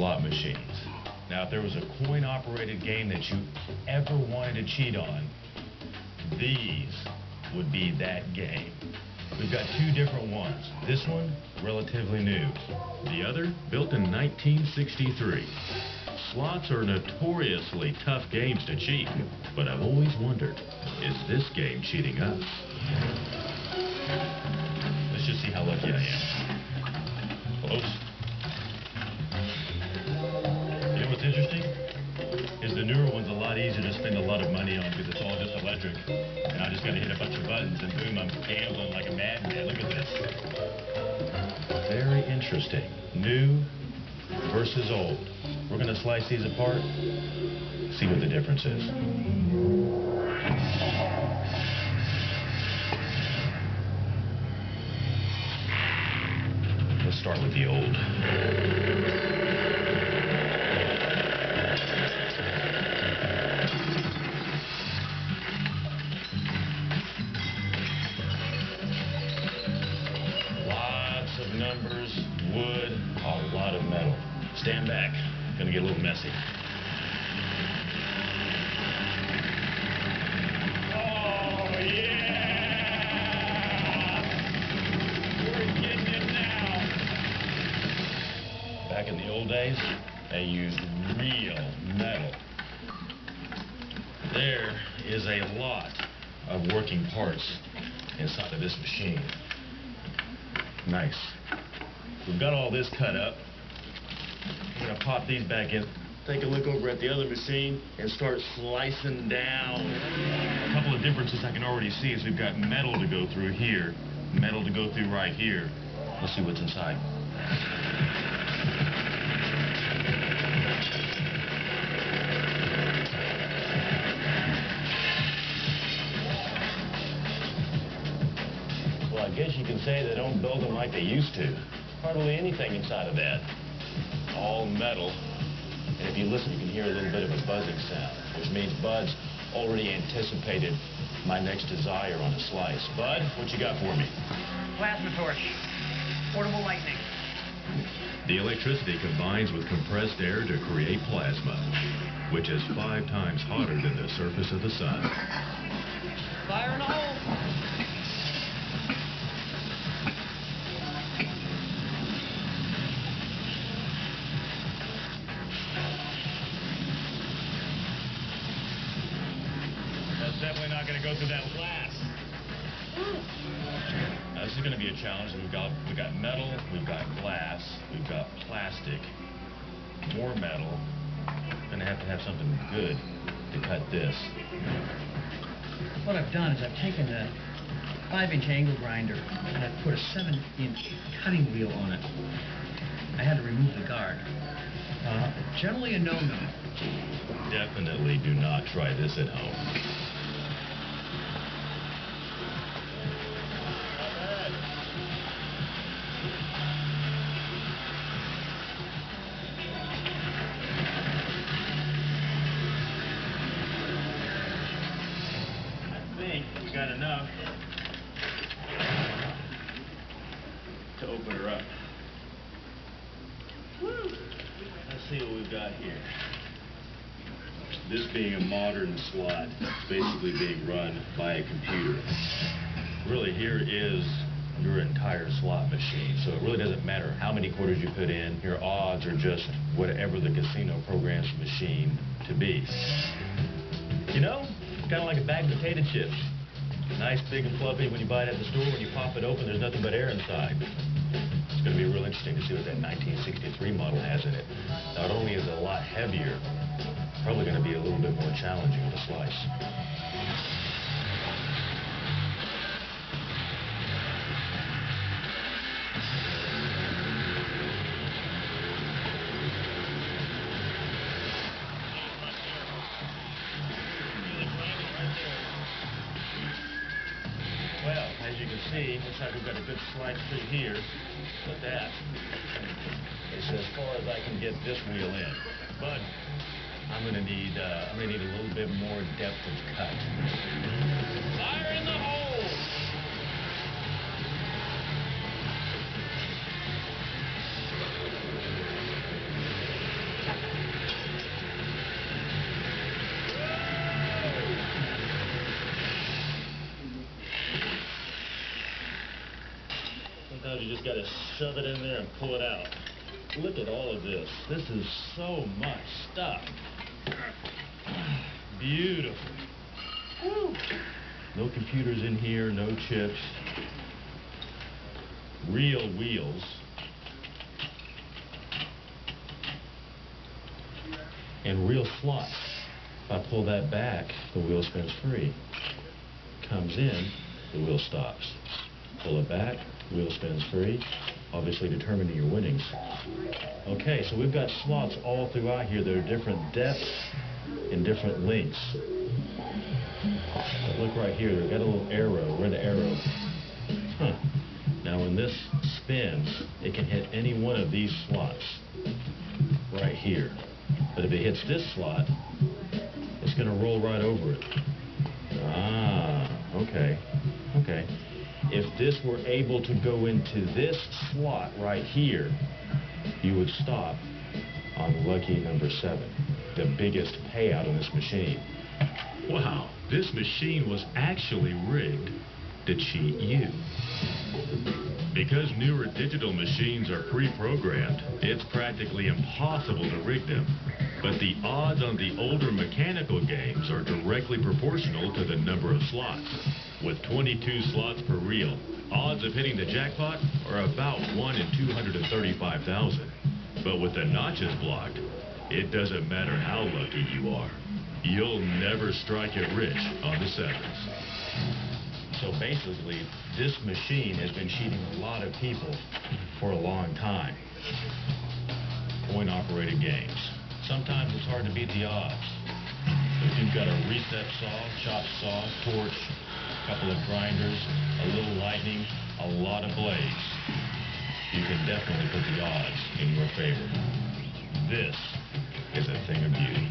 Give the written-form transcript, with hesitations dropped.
slot machines. Now, if there was a coin-operated game that you ever wanted to cheat on, these would be that game. We've got two different ones. This one, relatively new. The other, built in 1963. Slots are notoriously tough games to cheat, but I've always wondered, is this game cheating us? Let's just see how lucky I am. Close. You know what's interesting? Is the newer one's a lot easier to spend a lot of money on because it's all just electric. And I just gotta hit a bunch of buttons and boom, I'm gambling like a madman. Look at this. Very interesting. New versus old. We're gonna slice these apart, see what the difference is. Let's start with the old. Lots of numbers, wood, a lot of metal. Stand back. Gonna get a little messy. Oh, yeah! We're getting it now. Back in the old days, they used real metal. There is a lot of working parts inside of this machine. Nice. We've got all this cut up. I'm gonna pop these back in, take a look over at the other machine, and start slicing down. A couple of differences I can already see is we've got metal to go through here, metal to go through right here. Let's see what's inside. Well, I guess you can say they don't build them like they used to. Hardly anything inside of that. All metal, and if you listen, you can hear a little bit of a buzzing sound, which means Bud's already anticipated my next desire on a slice. Bud, what you got for me? Plasma torch. Portable lightning. The electricity combines with compressed air to create plasma, which is 5 times hotter than the surface of the sun. Fire in the hole. Definitely not going to go through that glass. Now, this is going to be a challenge. We've got metal, we've got glass, we've got plastic, more metal. Going to have something good to cut this. What I've done is I've taken a 5-inch angle grinder and I've put a 7-inch cutting wheel on it. I had to remove the guard. Generally a no-no. Definitely do not try this at home. We got enough to open her up. Let's see what we've got here. This being a modern slot, it's basically being run by a computer. Really, here is your entire slot machine. So it really doesn't matter how many quarters you put in. Your odds are just whatever the casino programs the machine to be. You know, it's kind of like a bag of potato chips. Nice, big, and fluffy. When you buy it at the store, when you pop it open, there's nothing but air inside. It's going to be real interesting to see what that 1963 model has in it. Not only is it a lot heavier, probably going to be a little bit more challenging to slice. Well, as you can see, looks like we've got a good slice through here, but that is as far as I can get this wheel in. But I'm gonna need a little bit more depth of cut. Fire in the hole! just got to shove it in there and pull it out. Look at all of this. This is so much stuff. Beautiful. Woo. No computers in here, no chips. Real wheels. And real slots. If I pull that back, the wheel spins free. Comes in, the wheel stops. Pull it back, wheel spins free, obviously determining your winnings. Okay, so we've got slots all throughout here that are different depths and different lengths. But look right here, they've got a little arrow, red arrow. Huh. Now when this spins, it can hit any one of these slots right here. But if it hits this slot, it's going to roll right over it. Ah, okay, okay. If this were able to go into this slot right here, you would stop on lucky number 7, the biggest payout on this machine. Wow, this machine was actually rigged to cheat you. Because newer digital machines are pre-programmed, it's practically impossible to rig them. But the odds on the older mechanical games are directly proportional to the number of slots. With 22 slots per reel, odds of hitting the jackpot are about 1 in 235,000. But with the notches blocked, it doesn't matter how lucky you are. You'll never strike it rich on the 7s. So basically, this machine has been cheating a lot of people for a long time. Coin-operated games. Sometimes it's hard to beat the odds. If you've got a reset saw, chop saw, torch, a couple of grinders, a little lightning, a lot of blades, you can definitely put the odds in your favor. This is a thing of beauty.